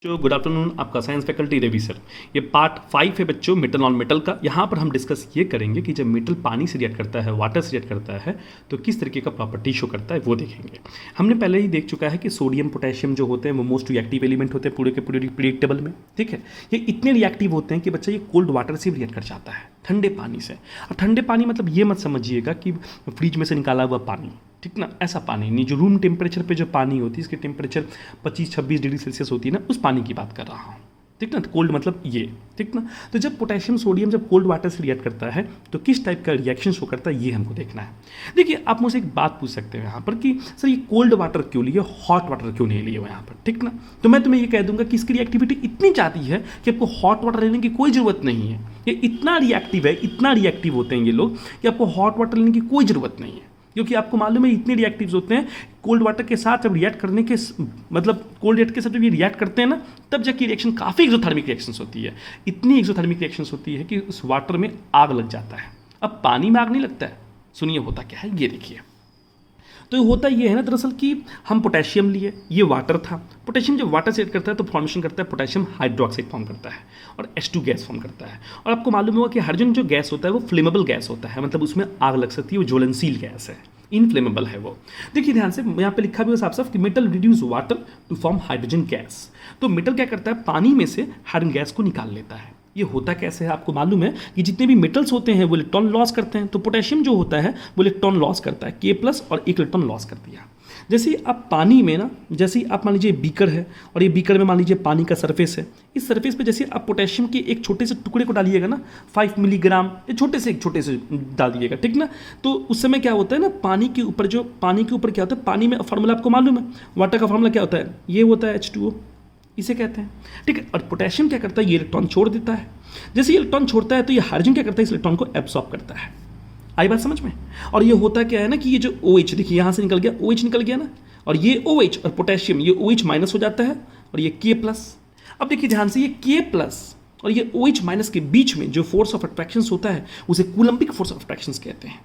जो good afternoon, आपका science faculty Ravi sir. ये पार्ट 5 है बच्चों, मेटल नॉन मेटल का। यहाँ पर हम डिस्कस ये करेंगे कि जब मेटल पानी से रिएक्ट करता है, वाटर से रिएक्ट करता है, तो किस तरीके का प्रॉपर्टी शो करता है वो देखेंगे। हमने पहले ही देख चुका है कि सोडियम पोटेशियम जो होते हैं वो मोस्ट रिएक्टिव एलिमेंट होते हैं पूरे के पूरे पीरियड टेबल में। ठीक है, ये इतने रिएक्टिव होते हैं कि बच्चा ये कोल्ड वाटर से भी रिएक्ट कर जाता है, ठंडे पानी से। और ठंडे पानी मतलब ये मत समझिएगा कि फ्रिज में से निकाला हुआ पानी, ठीक ना, ऐसा पानी नहीं। जो रूम टेम्परेचर पे जो पानी होती है, इसकी टेम्परेचर 25-26 डिग्री सेल्सियस होती है ना, उस पानी की बात कर रहा हूँ, ठीक ना। कोल्ड मतलब ये, ठीक ना। तो जब पोटेशियम सोडियम जब कोल्ड वाटर से रिएक्ट करता है तो किस टाइप का रिएक्शन शो करता है ये हमको देखना है। देखिए, आप मुझसे एक बात पूछ सकते हैं यहाँ पर कि सर ये कोल्ड वाटर क्यों लिए, हॉट वाटर क्यों नहीं लिए हुए यहाँ पर, ठीक ना। तो मैं तुम्हें ये कह दूंगा कि इसकी रिएक्टिविटी इतनी ज़्यादा है कि आपको हॉट वाटर लेने की कोई ज़रूरत नहीं है। ये इतना रिएक्टिव है, इतना रिएक्टिव होते हैं ये लोग कि आपको हॉट वाटर लेने की कोई ज़रूरत नहीं है, क्योंकि आपको मालूम है इतने रिएक्टिव्स होते हैं। कोल्ड वाटर के साथ जब रिएक्ट करने के मतलब कोल्ड वाटर के साथ जब ये रिएक्ट करते हैं ना, तब जाके रिएक्शन काफ़ी एक्सोथर्मिक रिएक्शंस होती है। इतनी एक्सोथर्मिक रिएक्शंस होती है कि उस वाटर में आग लग जाता है। अब पानी में आग नहीं लगता है, सुनिए होता क्या है, ये देखिए। तो होता ये है ना दरअसल कि हम पोटेशियम लिए, ये वाटर था। पोटेशियम जब वाटर से रिएक्ट करता है तो फॉर्मेशन करता है, पोटेशियम हाइड्रोक्साइड फॉर्म करता है और H2 गैस फॉर्म करता है। और आपको मालूम होगा कि हाइड्रोजन जो गैस होता है वो फ्लेमेबल गैस होता है, मतलब उसमें आग लग सकती है, वो ज्वलनशील गैस है, इनफ्लेमेबल है वो। देखिए ध्यान से, यहाँ पे लिखा भी है साफ साफ कि metal reduce water to form hydrogen gas. तो मेटल क्या करता है, पानी में से हाइड्रोजन गैस को निकाल लेता है। ये होता कैसे है, आपको मालूम है कि जितने भी मेटल्स होते हैं वो इलेक्ट्रॉन लॉस करते हैं। तो पोटेशियम जो होता है वो इलेक्ट्रॉन लॉस करता है, K+ और एक इलेक्ट्रॉन लॉस कर दिया। जैसे आप पानी में ना, जैसे आप मान लीजिए बीकर है और ये बीकर में मान लीजिए पानी का सरफेस है। इस सरफेस पे जैसे आप पोटेशियम के एक छोटे से टुकड़े को डालिएगा ना, 5 मिलीग्राम, ये छोटे से डाल दिएगा, ठीक ना। तो उस समय क्या होता है ना, पानी के ऊपर क्या होता है, पानी में फार्मूला आपको मालूम है, वाटर का फार्मूला क्या होता है, ये होता है H2O, इसे कहते हैं, ठीक है। और पोटेशियम क्या करता है, ये इलेक्ट्रॉन छोड़ देता है। जैसे ये इलेक्ट्रॉन छोड़ता है तो ये हाइड्रोजन क्या करता है, इस इलेक्ट्रॉन को एब्सॉर्ब करता है। आई बात समझ में। और ये होता क्या है ना कि ये जो OH, देखिए यहाँ से निकल गया, OH निकल गया ना, और ये OH और पोटेशियम, ये OH माइनस हो जाता है और ये K+। अब देखिए ध्यान से, ये K+ और ये OH- के बीच में जो फोर्स ऑफ अट्रैक्शन होता है उसे कूलम्बिक फोर्स ऑफ अट्रैक्शन कहते हैं।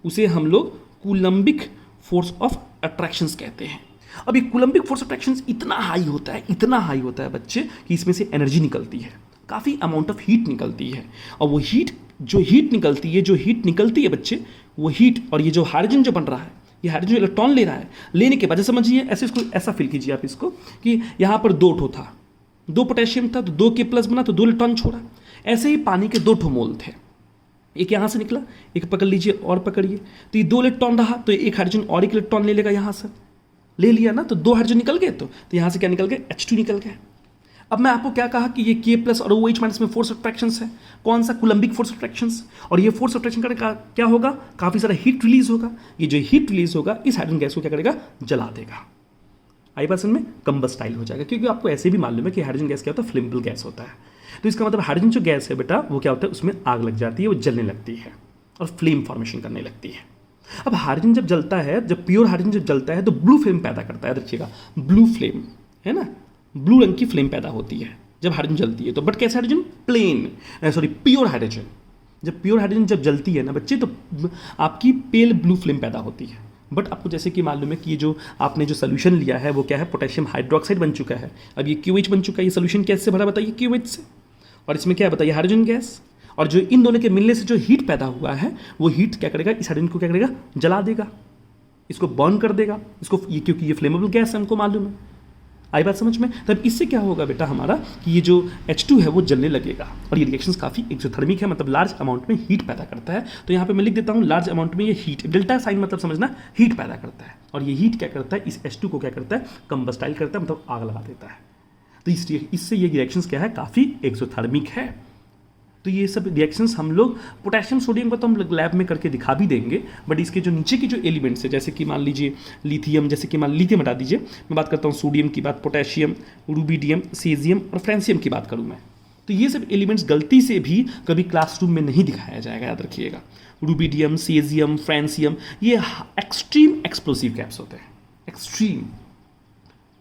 उसे हम लोग कूलम्बिक फोर्स ऑफ अट्रैक्शन कहते हैं। अब ये कूलम्बिक फोर्स ऑफ अट्रैक्शन इतना हाई होता है बच्चे कि इसमें से एनर्जी निकलती है, काफ़ी अमाउंट ऑफ हीट निकलती है। और वो जो हीट निकलती है बच्चे, वो हीट और ये जो हाइड्रोजन जो बन रहा है, ये हाइड्रोजन इलेक्ट्रॉन ले रहा है, लेने के बाद समझिए ऐसे, इसको ऐसा फील कीजिए आप इसको कि यहाँ पर 2 ठो था, 2 पोटेशियम था तो 2 K+ बना तो 2 इलेक्ट्रॉन छोड़ा। ऐसे ही पानी के 2 ठो मोल थे, एक यहाँ से निकला, एक पकड़ लीजिए और पकड़िए, तो ये 2 इलेक्ट्रॉन रहा, तो एक हाइड्रोजन और एक इलेक्ट्रॉन ले लेगा, यहाँ से ले लिया ना, तो 2 हाइड्रोजन निकल गए। तो यहाँ से क्या निकल गए, H2 निकल गए। अब मैं आपको क्या कहा कि ये K+ और OH- में फोर्स ऑफ अट्रैक्शन है, कौन सा, कूलम्बिक फोर्स ऑफ अट्रैक्शन। और ये फोर्स ऑफ अट्रैक्शन करने का क्या होगा, काफ़ी सारा हीट रिलीज होगा। ये जो हीट रिलीज होगा इस हाइड्रोजन गैस को क्या करेगा, जला देगा। आई बात समझ में, कंबस्टाइल हो जाएगा। क्योंकि आपको ऐसे भी मालूम है कि हाइड्रोजन गैस क्या होता है, फ्लेमेबल गैस होता है। तो इसका मतलब हाइड्रोजन जो गैस है बेटा, वो क्या होता है, उसमें आग लग जाती है, वो जलने लगती है और फ्लेम फॉर्मेशन करने लगती है। अब हाइड्रोजन जब जलता है, जब प्योर हाइड्रोजन जब जलता है तो ब्लू फ्लेम पैदा करता है। देखिएगा, ब्लू फ्लेम है ना, ब्लू रंग की फ्लेम पैदा होती है जब हाइड्रोजन जलती है। तो बट कैसे हाइड्रोजन, प्योर हाइड्रोजन। जब प्योर हाइड्रोजन जब जलती है ना बच्चे, तो आपकी पेल ब्लू फ्लेम पैदा होती है। बट आपको जैसे कि मालूम है कि ये जो आपने जो सोल्यूशन लिया है वो क्या है, पोटेशियम हाइड्रोक्साइड बन चुका है। अब ये QH बन चुका है। ये सोल्यूशन कैसे भरा बताइए, QH से। और इसमें क्या है बताइए, हाइड्रोजन गैस। और जो इन दोनों के मिलने से जो हीट पैदा हुआ है, वो हीट क्या करेगा, इस हाइड्रोजन को क्या करेगा, जला देगा, इसको बर्न कर देगा इसको, ये क्योंकि ये फ्लेमेबल गैस है, हमको मालूम है। आई बात समझ में। तब इससे क्या होगा बेटा हमारा कि ये जो H2 है वो जलने लगेगा। और ये रिएक्शंस काफ़ी एक्सोथर्मिक है, मतलब लार्ज अमाउंट में हीट पैदा करता है। तो यहाँ पे मैं लिख देता हूँ, लार्ज अमाउंट में ये हीट, डेल्टा साइन मतलब समझना, हीट पैदा करता है। और ये हीट क्या करता है, इस H2 को क्या करता है, कंबस्टाइल करता है, मतलब आग लगा देता है। तो इससे ये रिएक्शंस क्या है, काफ़ी एक्सोथर्मिक है। तो ये सब रिएक्शंस हम लोग पोटेशियम सोडियम को तो हम लैब में करके दिखा भी देंगे, बट इसके जो नीचे के जो एलिमेंट्स है, जैसे कि मान लीजिए लिथियम, जैसे कि लिथियम हटा दीजिए, मैं बात करता हूँ सोडियम की बात, पोटेशियम, रूबिडियम, सीजियम और फ्रांसियम की बात करूँ मैं, तो ये सब एलिमेंट्स गलती से भी कभी क्लासरूम में नहीं दिखाया जाएगा, याद रखिएगा। रूबिडियम, सीजियम, फ्रांसियम, ये एक्सट्रीम एक्सप्लोसिव गैप्स होते हैं, एक्सट्रीम,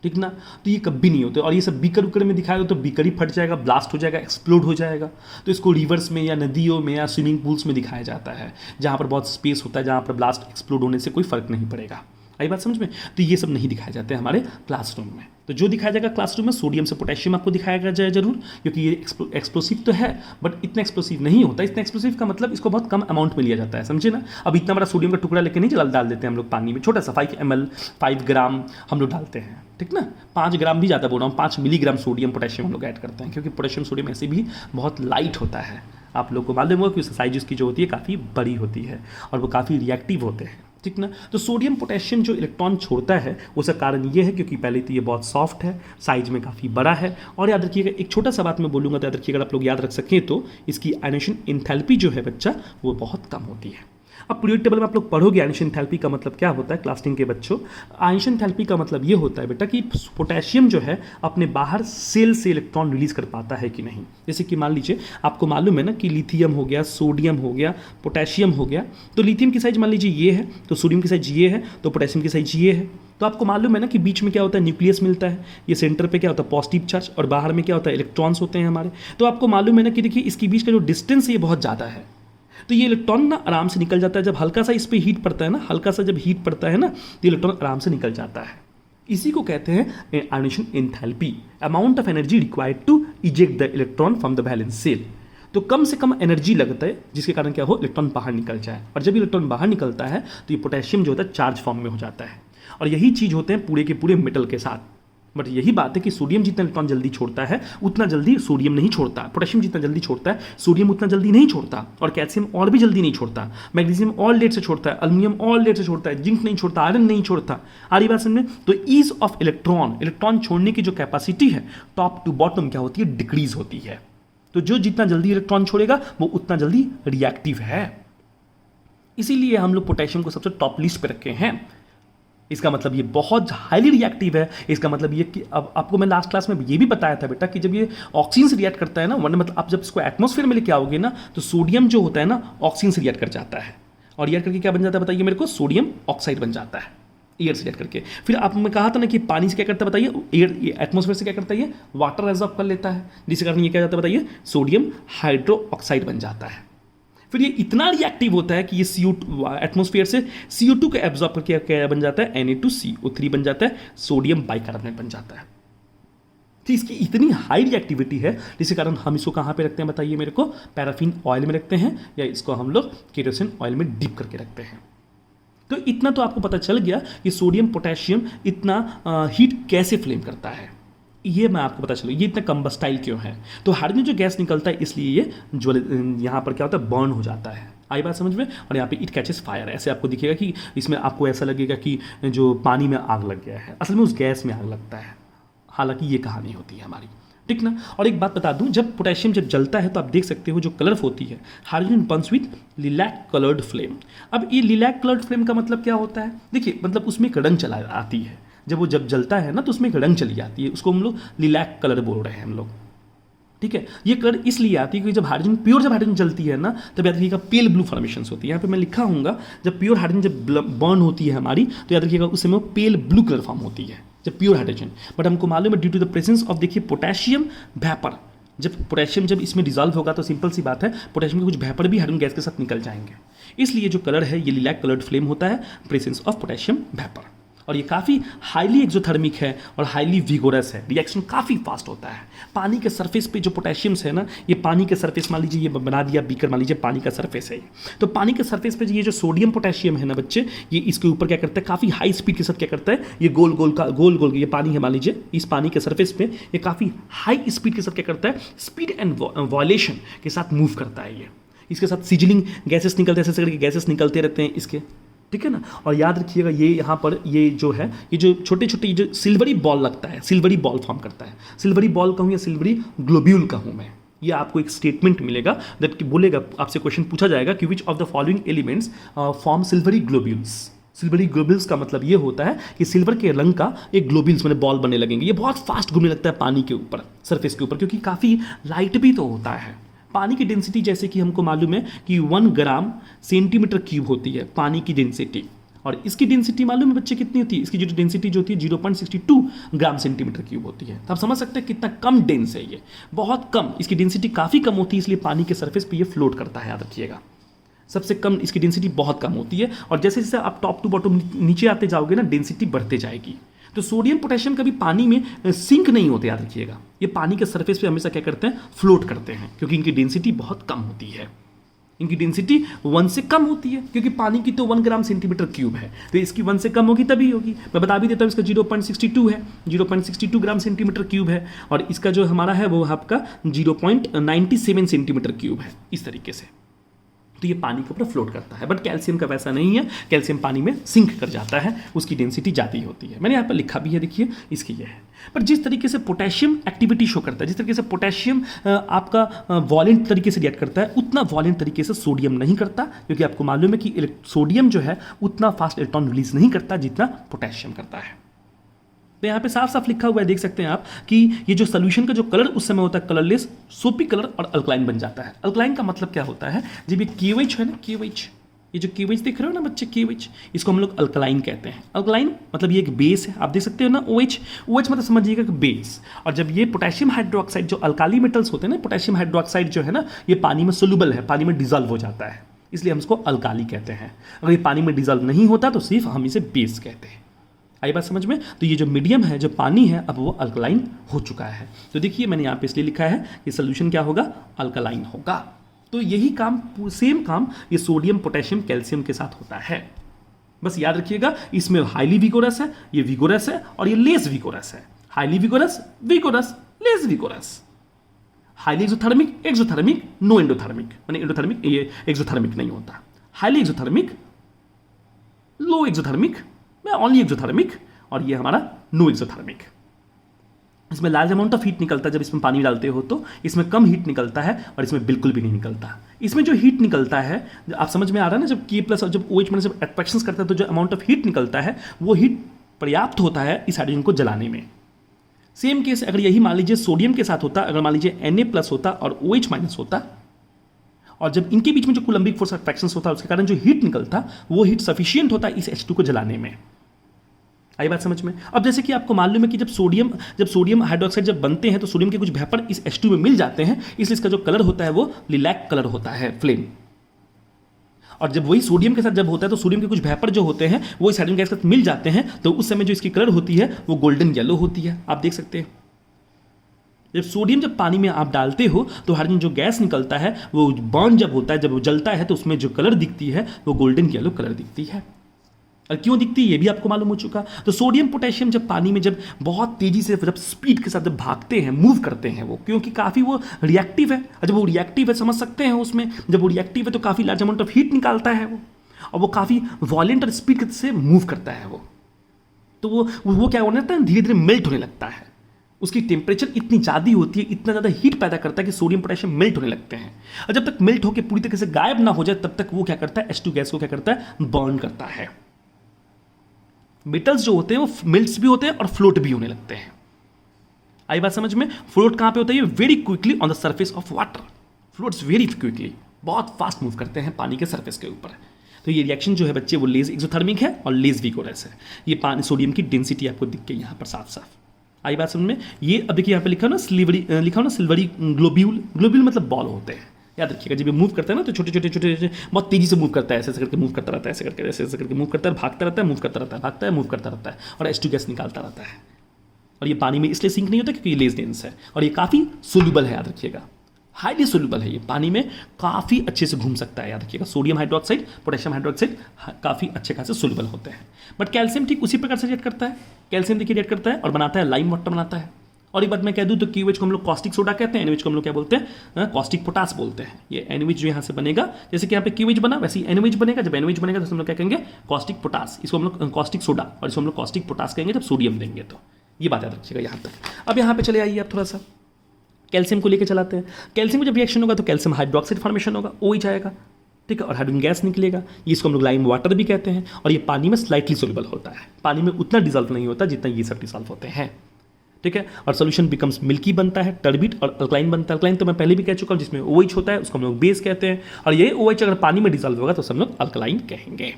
ठीक ना। तो ये कभी नहीं होते। और ये सब बीकर उकर में दिखाएगा तो बीकर ही फट जाएगा, ब्लास्ट हो जाएगा, एक्सप्लोड हो जाएगा। तो इसको रिवर्स में या नदियों में या स्विमिंग पूल्स में दिखाया जाता है, जहाँ पर बहुत स्पेस होता है, जहाँ पर ब्लास्ट एक्सप्लोड होने से कोई फर्क नहीं पड़ेगा। आई बात समझ में? तो ये सब नहीं दिखाया जाता है हमारे क्लासरूम में। तो जो दिखाया जाएगा क्लासरूम में सोडियम से पोटेशियम आपको दिखाया जाए जरूर, क्योंकि ये एक्सप्लोसिव तो है बट इतना एक्सप्लोसिव नहीं होता। इतना एक्सप्लोसिव का मतलब इसको बहुत कम अमाउंट में लिया जाता है, समझे ना? अब इतना बड़ा सोडियम का टुकड़ा लेके नहीं डाल देते हम लोग पानी में, छोटा सा 5 ml 5 ग्राम हम लोग डालते हैं, ठीक ना? 5 ग्राम भी ज़्यादा बोल रहा हूँ, 5 मिलीग्राम सोडियम पोटेशियम हम लोग ऐड करते हैं, क्योंकि पोटेशियम सोडियम ऐसे भी बहुत लाइट होता है। आप लोग को मालूम होगा कि उसकी साइज उसकी जो होती है काफ़ी बड़ी होती है और वो काफ़ी रिएक्टिव होते हैं, ठीक ना? तो सोडियम पोटेशियम जो इलेक्ट्रॉन छोड़ता है उसका कारण ये है क्योंकि पहले तो ये बहुत सॉफ्ट है, साइज में काफ़ी बड़ा है, और याद रखिएगा एक छोटा सा बात मैं बोलूँगा तो याद रखिएगा, अगर आप लोग याद रख सकें तो इसकी आयनेशन एंथैल्पी जो है बच्चा वो बहुत कम होती है। अब पीरियोडिक टेबल में आप लोग पढ़ोगे आयनेशन एंथैल्पी का मतलब क्या होता है क्लास 10 के बच्चों। आयनेशन एंथैल्पी का मतलब ये होता है बेटा कि पोटेशियम जो है अपने बाहर सेल से इलेक्ट्रॉन रिलीज कर पाता है कि नहीं। जैसे कि मान लीजिए आपको मालूम है ना कि लिथियम हो गया, सोडियम हो गया, पोटेशियम हो गया, तो लिथियम की साइज मान लीजिए ये है, तो सोडियम की साइज ये है, तो पोटेशियम की साइज ये है। तो आपको मालूम है ना कि बीच में क्या होता है, न्यूक्लियस मिलता है, ये सेंटर पे क्या होता है पॉजिटिव चार्ज, और बाहर में क्या होता है इलेक्ट्रॉन्स होते हैं हमारे। तो आपको मालूम है ना कि देखिए इसके बीच का जो डिस्टेंस है ये बहुत ज़्यादा है, तो ये इलेक्ट्रॉन ना आराम से निकल जाता है। जब हल्का सा इस पर हीट पड़ता है ना, हल्का सा जब हीट पड़ता है ना तो इलेक्ट्रॉन आराम से निकल जाता है। इसी को कहते हैं ionisation enthalpy, amount of energy required to eject the electron from the valence shell. तो कम से कम एनर्जी लगता है जिसके कारण क्या हो, इलेक्ट्रॉन बाहर निकल जाए, और जब इलेक्ट्रॉन बाहर निकलता है तो ये पोटेशियम जो होता है चार्ज फॉर्म में हो जाता है, और यही चीज़ होते हैं पूरे के पूरे मेटल के साथ। बट यही बात है कि सोडियम जितना इलेक्ट्रॉन जल्दी छोड़ता है उतना जल्दी सोडियम नहीं छोड़ता, पोटेशियम जितना जल्दी छोड़ता है सोडियम उतना जल्दी नहीं छोड़ता, और कैल्शियम और भी जल्दी नहीं छोड़ता, मैग्नीशियम और लेट से छोड़ता है, एल्युमिनियम और लेट से छोड़ता है, जिंक नहीं छोड़ता, आयरन नहीं छोड़ता। आ रही बात समझ में? तो ईज ऑफ इलेक्ट्रॉन छोड़ने की जो कैपेसिटी है टॉप टू बॉटम क्या होती है, डिक्रीज होती है। तो जो जितना जल्दी इलेक्ट्रॉन छोड़ेगा वो उतना जल्दी रिएक्टिव है, इसीलिए हम लोग पोटेशियम को सबसे टॉप लिस्ट पे रखे हैं। इसका मतलब ये बहुत हाईली रिएक्टिव है। इसका मतलब ये कि अब आपको मैं लास्ट क्लास में ये भी बताया था बेटा कि जब ये ऑक्सीजन से रिएक्ट करता है ना, वरना मतलब आप जब इसको एटमॉस्फेयर में लेके आओगे ना तो सोडियम जो होता है ना ऑक्सीजन से रिएक्ट कर जाता है, और रिएक्ट करके क्या बन जाता है बताइए मेरे को, सोडियम ऑक्साइड बन जाता है एयर से रिएक्ट करके। फिर आप मैं कहा था ना कि पानी से क्या करता है बताइए, एयर एटमॉस्फेयर से क्या करता है ये वाटर एब्जॉर्ब कर लेता है, जिसके कारण ये क्या जाता है बताइए, सोडियम हाइड्रो ऑक्साइड बन जाता है। फिर ये इतना रिएक्टिव होता है कि ये CO2 एटमॉस्फेयर से CO2 को एब्जॉर्ब करके क्या बन जाता है, Na2CO3 बन जाता है, सोडियम बाइकार्बोनेट बन जाता है। तो इसकी इतनी हाई रिएक्टिविटी है जिसके कारण हम इसको कहाँ पे रखते हैं बताइए मेरे को, पैराफिन ऑयल में रखते हैं, या इसको हम लोग केरोसिन ऑयल में डिप करके रखते हैं। तो इतना तो आपको पता चल गया कि सोडियम पोटेशियम इतना हीट कैसे फ्लेम करता है, ये मैं आपको पता चलो ये इतना कम्बस्टाइल क्यों है। तो हाइड्रोजन जो गैस निकलता है इसलिए ये जो यहाँ पर क्या होता है, बर्न हो जाता है। आई बात समझ में? और यहाँ पे इट कैचेस फायर, ऐसे आपको दिखेगा कि इसमें आपको ऐसा लगेगा कि जो पानी में आग लग गया है, असल में उस गैस में आग लगता है, हालांकि ये कहानी होती है हमारी, ठीक ना। और एक बात बता दूं, जब पोटेशियम जब जलता है तो आप देख सकते हो जो कलर होती है, hydrogen Burns with lilac coloured flame. अब ये लिलैक कलर्ड फ्लेम का मतलब क्या होता है, देखिए मतलब उसमें एक रंग चला आती है, जब जलता है ना तो उसमें एक रंग चली जाती है, उसको हम लोग लिलैक कलर बोल रहे हैं हम लोग, ठीक है। ये कलर इसलिए आती है क्योंकि जब हाइड्रोजन जलती है ना तब याद रखिएगा पेल ब्लू फॉर्मेशंस होती है। यहाँ पे मैं लिखा हूँगा जब प्योर हाइड्रोजन जब बर्न होती है हमारी तो याद रखिएगा उस समय पेल ब्लू कलर फॉर्म होती है जब प्योर हाइड्रोजन। बट हमको मालूम है due to the presence of देखिए पोटेशियम वेपर, जब पोटेशियम जब इसमें डिजॉल्व होगा तो सिंपल सी बात है पोटेशियम के कुछ वेपर भी हाइड्रोजन गैस के साथ निकल जाएंगे, इसलिए जो कलर है ये लिलैक कलर्ड फ्लेम होता है प्रेजेंस ऑफ पोटेशियम वेपर। और ये काफ़ी हाईली एक्सोथर्मिक है और हाईली विगोरस है, रिएक्शन काफ़ी फास्ट होता है। पानी के सरफेस पे जो पोटेशियम्स है ना, ये पानी के सरफेस मान लीजिए ये बना दिया बीकर, मान लीजिए पानी का सरफेस है, तो पानी के सरफेस पे ये जो सोडियम पोटेशियम है ना बच्चे, ये इसके ऊपर क्या करता है, काफ़ी हाई स्पीड के साथ क्या करता है, ये गोल गोल ये पानी है मान लीजिए, इस पानी के सरफेस पे ये काफ़ी हाई स्पीड के साथ क्या करता है, स्पीड एंड वॉयलेशन के साथ मूव करता है। ये इसके साथ सीजलिंग गैसेस निकलते हैं, ऐसे करके गैसेस निकलते रहते हैं इसके, ठीक है ना। और याद रखिएगा ये यहाँ पर ये जो है, ये जो छोटे छोटे ये जो सिल्वरी बॉल लगता है, सिल्वरी बॉल फॉर्म करता है, सिल्वरी बॉल कहूँ या सिल्वरी ग्लोब्यूल कहूँ मैं, ये आपको एक स्टेटमेंट मिलेगा दैट कि बोलेगा, आपसे क्वेश्चन पूछा जाएगा कि which of the following elements form silvery globules. Silvery globules का मतलब ये होता है कि सिल्वर के रंग का एक ग्लोब्यूल्स मतलब बॉल बनने लगेंगे। ये बहुत फास्ट घूमने लगता है पानी के ऊपर, सरफेस के ऊपर, क्योंकि काफ़ी लाइट भी तो होता है। पानी की डेंसिटी जैसे कि हमको मालूम है कि 1 ग्राम सेंटीमीटर क्यूब होती है पानी की डेंसिटी, और इसकी डेंसिटी मालूम है बच्चे कितनी होती है, इसकी जो डेंसिटी जो होती है 0.62 ग्राम सेंटीमीटर क्यूब होती है। तो आप समझ सकते हैं कितना कम डेंस है, ये बहुत कम, इसकी डेंसिटी काफ़ी कम होती है, इसलिए पानी के सरफेस पे ये फ्लोट करता है, याद रखिएगा। सबसे कम इसकी डेंसिटी बहुत कम होती है, और जैसे जैसे आप टॉप टू बॉटम नीचे आते जाओगे ना, डेंसिटी बढ़ते जाएगी। तो सोडियम पोटेशियम कभी पानी में सिंक नहीं होते, याद रखिएगा। ये पानी के सरफेस पे हमेशा क्या करते हैं, फ्लोट करते हैं, क्योंकि इनकी डेंसिटी बहुत कम होती है। इनकी डेंसिटी 1 से कम होती है, क्योंकि पानी की तो 1 ग्राम सेंटीमीटर क्यूब है, तो इसकी 1 से कम होगी तभी होगी। मैं बता भी देता हूँ, इसका 0.62 है, 0.62 ग्राम सेंटीमीटर क्यूब है, और इसका जो हमारा है वो आपका 0.97 सेंटीमीटर क्यूब है, इस तरीके से। तो ये पानी के ऊपर फ्लोट करता है, बट कैल्शियम का वैसा नहीं है, कैल्शियम पानी में सिंक कर जाता है, उसकी डेंसिटी ज़्यादा होती है। मैंने यहाँ पर लिखा भी है, देखिए इसकी ये है। पर जिस तरीके से पोटेशियम एक्टिविटी शो करता है, जिस तरीके से पोटेशियम आपका वॉलेंट तरीके से रिएक्ट करता है, उतना वॉलेंट तरीके से सोडियम नहीं करता, क्योंकि आपको मालूम है कि सोडियम जो है उतना फास्ट इलेक्ट्रॉन रिलीज नहीं करता जितना पोटेशियम करता है। तो यहाँ पे साफ साफ लिखा हुआ है, देख सकते हैं आप, कि ये जो सोल्यूशन का जो कलर उस समय होता है कलरलेस, सोपी कलर और अल्कलाइन बन जाता है। अल्कलाइन का मतलब क्या होता है, जब ये KOH है ना, KOH, ये जो KOH देख रहे हो ना बच्चे, KOH, इसको हम लोग अल्कलाइन कहते हैं। अल्कलाइन मतलब ये एक बेस है, आप देख सकते हो ना, OH मतलब समझिएगा कि बेस। और जब ये पोटेशियम हाइड्रोक्साइड, जो अल्काली मेटल्स होते हैं ना, पोटेशियम हाइड्रोक्साइड जो है ना, ये पानी में सोलुबल है, पानी में डिजॉल्व हो जाता है, इसलिए हम इसको अल्काली कहते हैं। अगर ये पानी में डिजॉल्व नहीं होता तो सिर्फ हम इसे बेस कहते हैं। आई बात समझ में? तो ये जो मीडियम है, जो पानी है, अब वो अल्कलाइन हो चुका है। तो देखिए मैंने यहाँ पे इसलिए लिखा है कि सोल्यूशन क्या होगा, अल्कलाइन होगा। तो यही काम, सेम काम ये सोडियम पोटेशियम कैल्शियम के साथ होता है। बस याद रखिएगा, इसमें हाईली विगोरस है, ये विगोरस है, और ये लेस विगोरस है। Highly vigorous, vigorous, less vigorous. Highly exothermic, exothermic, no endothermic, माने एंडोथर्मिक, ये एक्सोथर्मिक नहीं होता। Highly exothermic, low exothermic, only exothermic, और ये हमारा नो एक्सोथर्मिक। इसमें लार्ज अमाउंट ऑफ हीट निकलता है जब इसमें पानी डालते हो, तो इसमें कम हीट निकलता है, और इसमें बिल्कुल भी नहीं निकलता। इसमें जो हीट निकलता है, आप समझ में आ रहा है ना, जब K+ और जब OH में जब अट्रैक्शंस करता है, तो जो अमाउंट ऑफ हीट निकलता है वो हीट पर्याप्त होता है इस हाइड्रोजन को जलाने में। सेम केस अगर यही मान लीजिए सोडियम के साथ होता, अगर मान लीजिए Na+ होता और OH- होता, और जब इनके बीच में जो कूलम्बिक फोर्स अट्रैक्शंस होता है, उसके कारण जो हीट निकलता, वो हीट सफिशिएंट होता है इस H2 को जलाने में। आई बात समझ में? अब जैसे कि आपको मालूम है कि जब सोडियम हाइड्रोक्साइड जब बनते हैं, तो सोडियम के कुछ वेपर इस H2 में मिल जाते हैं, इसलिए इसका जो कलर होता है वो लिलैक कलर होता है, फ्लेम। और जब वही सोडियम के साथ जब होता है, तो सोडियम के कुछ वेपर जो होते हैं वो इस हाइड्रोजन गैस के साथ मिल जाते हैं, तो उस समय जो इसकी कलर होती है वो गोल्डन येलो होती है। आप देख सकते हैं, जब सोडियम जब पानी में आप डालते हो, तो हाइड्रोजन जो गैस निकलता है वो बर्न जब होता है, जब वो जलता है, तो उसमें जो कलर दिखती है वो गोल्डन येलो कलर दिखती है। और क्यों दिखती है ये भी आपको मालूम हो चुका। तो सोडियम पोटेशियम जब पानी में जब बहुत तेजी से, जब स्पीड के साथ जब भागते हैं, मूव करते हैं, वो क्योंकि काफ़ी वो रिएक्टिव है, और जब वो रिएक्टिव है, समझ सकते हैं उसमें, जब वो रिएक्टिव है तो काफ़ी लार्ज अमाउंट ऑफ हीट निकालता है वो, और वो काफ़ी वॉलेंट और स्पीड से मूव करता है वो। तो वो क्या होने लगता है, धीरे धीरे मेल्ट होने लगता है। उसकी टेम्परेचर इतनी ज़्यादा होती है, इतना ज़्यादा हीट पैदा करता है कि सोडियम पोटेशियम मेल्ट होने लगते हैं। और जब तक मेल्ट होकर पूरी तरीके से गायब ना हो जाए, तब तक वो क्या करता है, H2 गैस को क्या करता है, बर्न करता है। मेटल्स जो होते हैं वो मेल्ट्स भी होते हैं और फ्लोट भी होने लगते हैं। आई बात समझ में? फ्लोट कहाँ पे होता है, very quickly on the surface of water. Floats very quickly, बहुत फास्ट मूव करते हैं पानी के सरफेस के ऊपर। तो ये रिएक्शन जो है बच्चे, वो लेज एक्सोथर्मिक है और लेज विगोरस है। ये पानी सोडियम की डेंसिटी आपको दिख गई यहाँ पर साफ साफ। आई बात समझ में? ये अब देखिए यहाँ पे लिखा हो ना, सिल्वरी ग्लोब्यूल। ग्लोब्यूल मतलब बॉल होते हैं, याद रखिएगा। जब ये मूव करता है ना, तो छोटे छोटे बहुत तेजी से मूव करता है, ऐसे करके मूव करता रहता है, ऐसे करके ऐसे करके मूव करता है, भागता रहता है, मूव करता रहता है, भागता है, मूव करता रहता है, और H2 गैस निकालता रहता है। और ये पानी में इसलिए सिंक नहीं होता क्योंकि ये लेस डेंस है, और ये काफ़ी सोल्यूबल है, याद रखिएगा, हाईली सोल्यूबल है। ये पानी में काफ़ी अच्छे से घूम सकता है, याद रखिएगा। सोडियम हाइड्रोक्साइड, पोटेशियम हाइड्रोक्साइड काफ़ी अच्छे खासे सोल्यूबल होते हैं। बट कैल्शियम ठीक उसी प्रकार से रिएक्ट करता है। कैल्शियम देखिए रिएक्ट करता है और बनाता है लाइम वाटर बनाता है। और एक बात मैं कह दूं तो KOH को हम लोग कॉस्टिक सोडा कहते हैं, NaOH को हम लोग क्या बोलते हैं, कॉस्टिक पोटास बोलते हैं। ये NaOH जो यहाँ से बनेगा, जैसे कि यहाँ पे KOH बना, वैसे ही NaOH बनेगा। जब NaOH बनेगा तो हम लोग क्या कहेंगे, कॉस्टिक पोटास। इसको हम लोग कॉस्टिक सोडा, और इसको हम लोग कॉस्टिक पोटास कहेंगे जब सोडियम देंगे। तो ये बात याद रखिएगा यहाँ तक। अब यहाँ पे चले आइए आप थोड़ा सा कैल्शियम को लेकर चलाते हैं। कैल्शियम को जब रिएक्शन होगा तो कैल्शियम हाइड्रोक्साइड फॉर्मेशन होगा, OH आएगा, ठीक है, और हाइड्रोजन गैस निकलेगा। इसको हम लोग लाइम वाटर भी कहते हैं। और ये पानी में स्लाइटली सोल्यूबल होता है, पानी में उतना डिजॉल्व नहीं होता जितना ये सब डिजॉल्व होते हैं, ठीक है। और सोल्यूशन बिकम्स मिल्की बनता है, टर्बिड, और अल्कलाइन बनता है। अल्कलाइन तो मैं पहले भी कह चुका हूँ, जिसमें OH होता है, उसको हम लोग बेस कहते हैं। और ये OH अगर पानी में डिजॉल्व होगा तो हम लोग अल्कलाइन कहेंगे।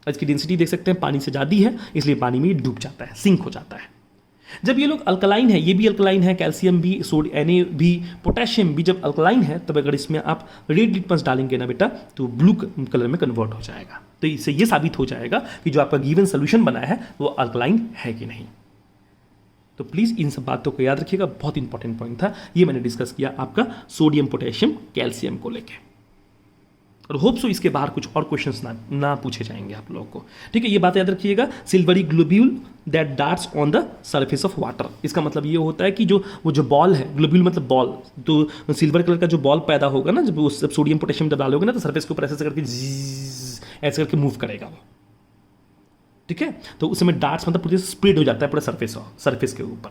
इसकी डेंसिटी देख सकते हैं, पानी से ज़्यादा है, इसलिए पानी में डूब जाता है, सिंक हो जाता है। जब ये लोग अल्कलाइन है, ये भी अल्कलाइन है, कैल्शियम भी, Na भी, पोटेशियम भी जब अल्कलाइन है, तब अगर इसमें आप रेड लिटमस डालेंगे ना बेटा तो ब्लू कलर में कन्वर्ट हो जाएगा। तो इससे ये साबित हो जाएगा कि जो आपका गिवन सोल्यूशन बना है वो अल्कलाइन है कि नहीं। तो प्लीज़ इन सब बातों को याद रखिएगा, बहुत इंपॉर्टेंट पॉइंट था ये, मैंने डिस्कस किया आपका सोडियम पोटेशियम कैल्शियम को लेके। और होप सो इसके बाहर कुछ और क्वेश्चंस ना पूछे जाएंगे आप लोगों को, ठीक है। ये बात याद रखिएगा, silvery globule that darts on the surface of water, इसका मतलब ये होता है कि वो जो बॉल है, ग्लोब्यूल मतलब बॉल, तो सिल्वर कलर का जो बॉल पैदा होगा ना, जब सोडियम पोटेशियम जब डालोगे ना तो सरफेस के ऊपर ऐसे करके ऐसे करके मूव करेगा वो, ठीक है। तो उस समय डार्ट्स मतलब पूरे स्प्रेड हो जाता है पूरे सरफेस के ऊपर,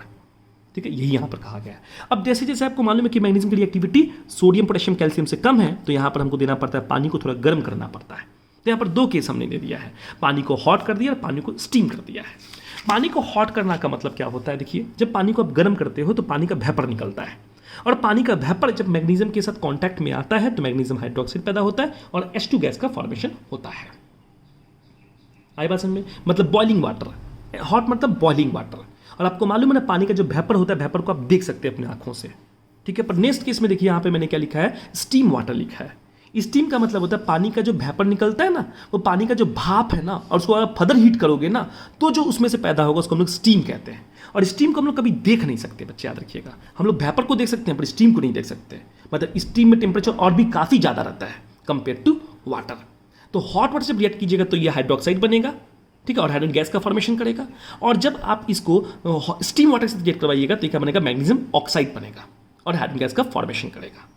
ठीक है। यही यहाँ पर कहा गया है। अब जैसे जैसे आपको मालूम है कि मैग्नीशियम की रिएक्टिविटी सोडियम पोटेशियम कैल्शियम से कम है, तो यहाँ पर हमको देना पड़ता है, पानी को थोड़ा गर्म करना पड़ता है। तो यहाँ पर दो केस हमने दे दिया है, पानी को हॉट कर दिया और पानी को स्टीम कर दिया है। पानी को हॉट करना का मतलब क्या होता है, देखिए जब पानी को आप गर्म करते हो तो पानी का वेपर निकलता है, और पानी का वेपर जब मैग्नीशियम के साथ कॉन्टैक्ट में आता है तो मैग्नीशियम हाइड्रोक्साइड पैदा होता है और H2 गैस का फॉर्मेशन होता है। आई बात समझ में, मतलब बॉइलिंग वाटर, हॉट मतलब बॉइलिंग वाटर। और आपको मालूम है ना, पानी का जो वेपर होता है, वेपर को आप देख सकते हैं अपनी आंखों से, ठीक है। पर नेक्स्ट केस में देखिए यहाँ पे मैंने क्या लिखा है, स्टीम वाटर लिखा है। स्टीम का मतलब होता है पानी का जो वेपर निकलता है ना, वो पानी का जो भाप है ना, और उसको अगर फर्दर हीट करोगे ना तो जो उसमें से पैदा होगा उसको हम लोग स्टीम कहते हैं। और स्टीम को हम लोग कभी देख नहीं सकते बच्चे, याद रखिएगा। हम लोग वेपर को देख सकते हैं पर स्टीम को नहीं देख सकते। मतलब स्टीम में टेम्परेचर और भी काफ़ी ज़्यादा रहता है कंपेयर टू वाटर। तो हॉट वाटर से रिएक्ट कीजिएगा तो ये हाइड्रोक्साइड बनेगा, ठीक है, और हाइड्रोजन गैस का फॉर्मेशन करेगा। और जब आप इसको स्टीम वाटर से रिएक्ट करवाइएगा तो क्या बनेगा, मैग्नीशियम ऑक्साइड बनेगा और हाइड्रोजन गैस का फॉर्मेशन करेगा।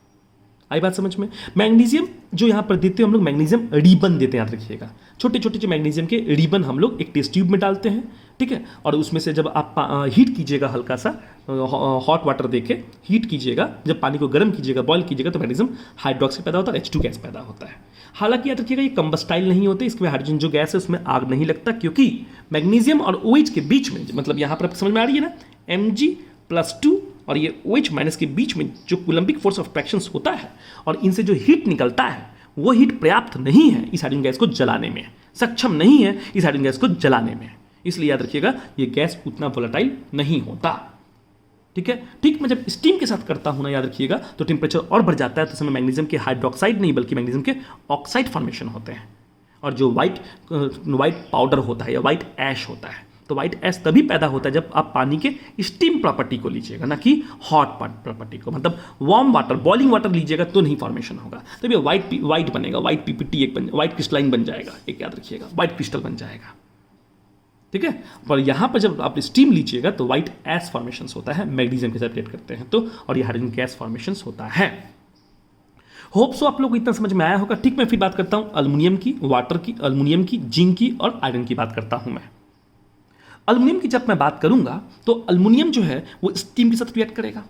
आई बात समझ में। मैग्नीशियम जो यहाँ पर देते हैं हम लोग, मैग्नीशियम रिबन देते हैं, याद रखिएगा। छोटे छोटे जो मैग्नीशियम के रिबन हम लोग एक टेस्ट ट्यूब में डालते हैं, ठीक है। और उसमें से जब आप हीट कीजिएगा, हल्का सा हॉट वाटर देके हीट कीजिएगा, जब पानी को गर्म कीजिएगा, बॉयल कीजिएगा, तो मैग्नीशियम हाइड्रोक्साइड पैदा होता है और H2 गैस पैदा होता है। हालांकि याद रखिएगा ये कंबस्टाइल नहीं होते, इसमें हाइड्रोजन जो गैस है उसमें आग नहीं लगता, क्योंकि मैग्नीशियम और OH के बीच में, मतलब यहाँ पर आपको समझ में आ रही है ना, Mg+2 और ये OH- के बीच में जो कूलम्बिक फोर्स ऑफ अट्रैक्शन होता है और इनसे जो हीट निकलता है वो हीट पर्याप्त नहीं है इस हाइड्रोजन गैस को जलाने में, सक्षम नहीं है इस हाइड्रोजन गैस को जलाने में। इसलिए याद रखिएगा ये गैस उतना वोलेटाइल नहीं होता, ठीक है। ठीक, मैं जब स्टीम के साथ करता हूं ना, याद रखिएगा, तो टेम्परेचर और बढ़ जाता है, तो समय मैग्नीशियम के हाइड्रोक्साइड नहीं बल्कि मैग्नीशियम के ऑक्साइड फॉर्मेशन होते हैं। और जो वाइट पाउडर होता है या वाइट ऐश होता है, तो वाइट ऐश तभी पैदा होता है जब आप पानी के स्टीम प्रॉपर्टी को लीजिएगा, ना कि हॉट प्रॉपर्टी को। मतलब वार्म वाटर, बॉइलिंग वाटर लीजिएगा तो नहीं फॉर्मेशन होगा, तब ये वाइट बनेगा, वाइट PPT एक वाइट क्रिस्टलाइन बन जाएगा, एक याद रखिएगा, वाइट क्रिस्टल बन जाएगा, ठीक है। पर यहाँ पर जब आप स्टीम लीजिएगा तो वाइट ऐश फॉर्मेशन होता है, मैग्नीशियम के साथ रिएक्ट करते हैं तो, और ये हाइड्रोजन गैस फॉर्मेशन होता है। होप सो आप लोग को इतना समझ में आया होगा। ठीक, मैं फिर बात करता हूँ अल्युमिनियम की, वाटर की, अल्युमिनियम की, जिंक की और आयरन की बात करता हूँ मैं। अल्युमिनियम की जब मैं बात करूंगा तो अल्युमिनियम जो है वो स्टीम के साथ रिएक्ट करेगा।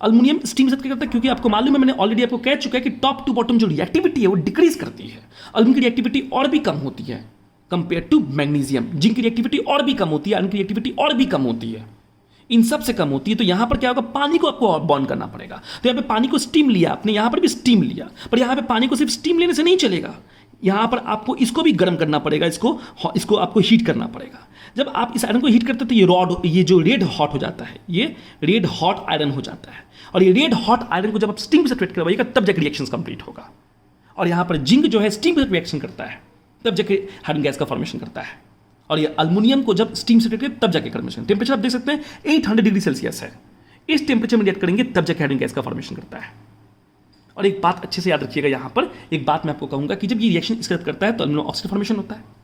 अल्युमिनियम स्टीम के साथ क्या करता है, क्योंकि आपको मालूम है, मैंने ऑलरेडी आपको कह चुका है कि टॉप टू बॉटम जो रिएक्टिविटी है वो डिक्रीज करती है। अल्युमिनियम की रिएक्टिविटी और भी कम होती है कंपेयर टू मैग्नीशियम। जिंक की रिएक्टिविटी और भी कम होती है, आयरन की रिएक्टिविटी और भी कम होती है, इन सब से कम होती है। तो यहां पर क्या होगा, पानी को आपको बॉन्ड करना पड़ेगा। तो यहाँ पे पानी को स्टीम लिया आपने, यहां पर भी स्टीम लिया, पर यहां पे पानी को सिर्फ स्टीम लेने से नहीं चलेगा, यहां पर आपको इसको भी गर्म करना पड़ेगा, इसको आपको हीट करना पड़ेगा। जब आप इस आयरन को हीट करते हैं तो ये जो रेड हॉट हो जाता है, ये रेड हॉट आयरन हो जाता है। और ये रेड हॉट आयरन को जब आप स्टीम से रिएक्ट करवाइएगा तब जाकर रिएक्शन कंप्लीट होगा। और यहाँ पर जिंक जो है स्टीम से रिएक्शन करता है तब जाके हाइड्रोजन गैस का फॉर्मेशन करता है। और ये अल्युमिनियम को जब स्टीम से रिएक्ट तब जाके फॉर्मेशन, टेम्परेचर आप देख सकते हैं 800 डिग्री सेल्सियस है, इस टेम्परेचर में रिएक्ट करेंगे तब जाके हाइड्रोजन गैस का फॉर्मेशन करता है। और एक बात अच्छे से याद रखिएगा, यहाँ पर एक बात मैं आपको कहूँगा कि जब ये रिएक्शन इसके साथ करता है तो अल्युमिनियम ऑक्साइड फॉर्मेशन होता है।